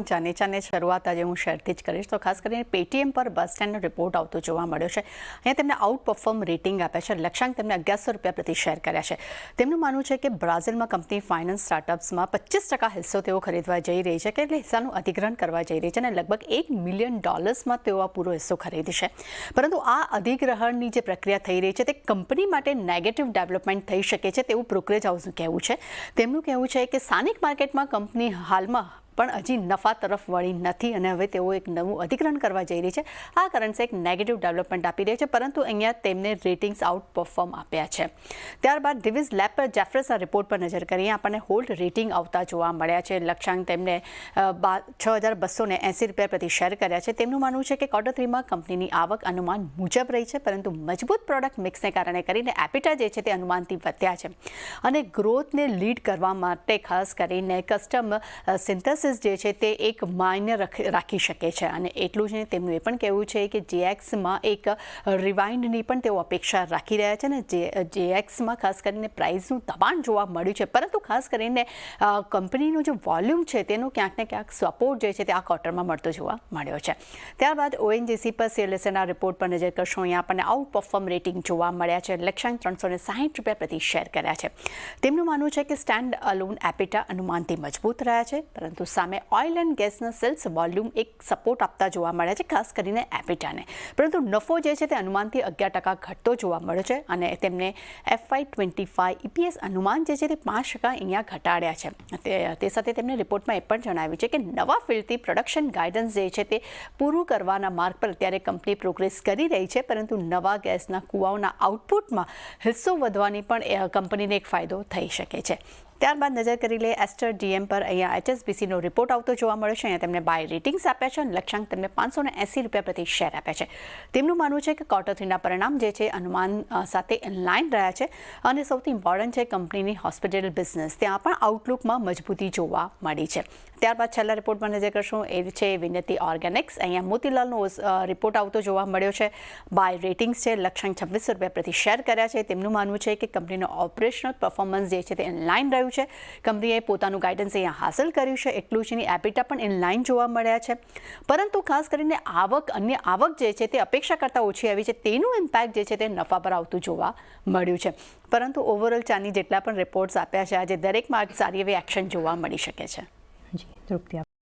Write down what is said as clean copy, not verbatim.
ચાની શરૂઆત આજે હું શેરથી જ કરીશ તો ખાસ કરીને પેટીએમ પર બસ સ્ટેન્ડનો રિપોર્ટ આવતો જોવા મળ્યો છે. અહીંયા તેમને આઉટ પરફોર્મ રેટિંગ આપ્યા છે. લક્ષ્યાંક તેમને ₹1100 પ્રતિ શેર કર્યા છે. તેમનું માનવું છે કે બ્રાઝિલમાં કંપની ફાઇનાન્સ સ્ટાર્ટઅપ્સમાં 25% હિસ્સો તેઓ ખરીદવા જઈ રહી છે, કે એટલે હિસ્સાનું અધિગ્રહણ કરવા જઈ રહી છે અને લગભગ $1 મિલિયન તેઓ આ પૂરો હિસ્સો ખરીદશે. પરંતુ આ અધિગ્રહણની જે પ્રક્રિયા થઈ રહી છે તે કંપની માટે નેગેટિવ ડેવલપમેન્ટ થઈ શકે છે તેવું બ્રોકરેજ હાઉસનું કહેવું છે. તેમનું કહેવું છે કે સ્થાનિક માર્કેટમાં કંપની હાલમાં પણ હજી નફા તરફ વળી નથી અને હવે તેઓ એક નવું અધિગ્રહણ કરવા જઈ રહી છે. આ કરન્સી એક નેગેટિવ ડેવલપમેન્ટ આપી રહી છે, પરંતુ અહીંયા તેમને રેટિંગ્સ આઉટ પરફોર્મ આપ્યા છે. ત્યારબાદ ડિવિઝ લેબ પર જેફરસના રિપોર્ટ પર નજર કરીએ. આપણને હોલ્ડ રેટિંગ આવતા જોવા મળ્યા છે. લક્ષ્યાંક તેમને ₹6,280 પ્રતિ શેર કર્યા છે. તેમનું માનવું છે કે Q3માં કંપનીની આવક અનુમાન મુજબ રહી છે, પરંતુ મજબૂત પ્રોડક્ટ મિક્સને કારણે કરીને એપિટા જે છે તે અનુમાનથી વધ્યા છે અને ગ્રોથને લીડ કરવા માટે ખાસ કરીને કસ્ટમ સિન્થેસિસ જે છે તે એક માન્ય રાખી શકે છે. અને એટલું જ નહીં, તેમનું એ પણ કહેવું છે કે જેએક્સમાં એક રિવાઇન્ડની પણ તેઓ અપેક્ષા રાખી રહ્યા છે અને જેએક્સમાં ખાસ કરીને પ્રાઇસનું દબાણ જોવા મળ્યું છે, પરંતુ ખાસ કરીને કંપનીનું જે વોલ્યુમ છે તેનું ક્યાંક ને ક્યાંક સપોર્ટ જે છે તે આ ક્વાર્ટરમાં મળતો જોવા મળ્યો છે. ત્યારબાદ ઓએનજીસી પર CLSAના રિપોર્ટ પર નજર કરશો. અહીંયા આપણને આઉટ પરફોર્મ રેટિંગ જોવા મળ્યા છે. લક્ષ્યાંક ₹360 પ્રતિ શેર કર્યા છે. તેમનું માનવું છે કે સ્ટેન્ડ અલોન એપિટા અનુમાનથી મજબૂત રહ્યા છે, પરંતુ સામે ઓઇલ એન્ડ ગેસના સેલ્સ વોલ્યુમ એક સપોર્ટ આપતા જોવા મળ્યા છે, ખાસ કરીને એપિટાને. પરંતુ નફો જે છે તે અનુમાનથી 11% ઘટતો જોવા મળ્યો છે અને તેમને FY25 EPS અનુમાન જે છે તે 5% અહીંયા ઘટાડ્યા છે. તે સાથે તેમણે રિપોર્ટમાં એ પણ જણાવ્યું છે કે નવા ફિલ્ડથી પ્રોડક્શન ગાઈડન્સ જે છે તે પૂરું કરવાના માર્ગ પર અત્યારે કંપની પ્રોગ્રેસ કરી રહી છે, પરંતુ નવા ગેસના કુવાઓના આઉટપુટમાં હિસ્સો વધવાની પણ કંપનીને એક ફાયદો થઈ શકે છે. ત્યારબાદ નજર કરી લે એસ્ટર ડીએમ પર. અહીંયા HSBCનો રિપોર્ટ આવતો જોવા મળ્યો છે. અહીંયા તેમને બાય રેટિંગ્સ આપ્યા છે અને લક્ષ્યાંક તેમને ₹580 પ્રતિ શેર આપ્યા છે. તેમનું માનવું છે કે Q3ના પરિણામ જે છે અનુમાન સાથે ઇનલાઇન રહ્યા છે અને સૌથી ઇમ્પોર્ટન્ટ છે કંપનીની હોસ્પિટલ બિઝનેસ. ત્યાં પણ આઉટલુકમાં મજબૂતી જોવા મળી છે. ત્યારબાદ છેલ્લા રિપોર્ટ પર નજર કરશું. એ છે વિનતી ઓર્ગેનિક્સ. અહીંયા મોતીલાલનો રિપોર્ટ આવતો જોવા મળ્યો છે. બાય રેટિંગ્સ છે. લક્ષ્યાંક ₹26 પ્રતિ શેર કર્યા છે. તેમનું માનવું છે કે કંપનીનો ઓપરેશનલ પરફોર્મન્સ જે છે તે ઇનલાઇન રહ્યું છે. કંપનીએ પોતાનું ગાઈડન્સ અહીંયા હાંસલ કર્યું છે. એટલું જ નહીં, એપિટા પણ ઇનલાઇન જોવા મળ્યા છે, પરંતુ ખાસ કરીને અન્ય આવક જે છે તે અપેક્ષા કરતાં ઓછી આવી છે. તેનું ઇમ્પેક્ટ જે છે તે નફા પર આવતું જોવા મળ્યું છે. પરંતુ ઓવરઓલ ચાની જેટલા પણ રિપોર્ટ્સ આપ્યા છે આજે દરેકમાં સારી એવી એક્શન જોવા મળી શકે છે. જી, તૃપ્તિ.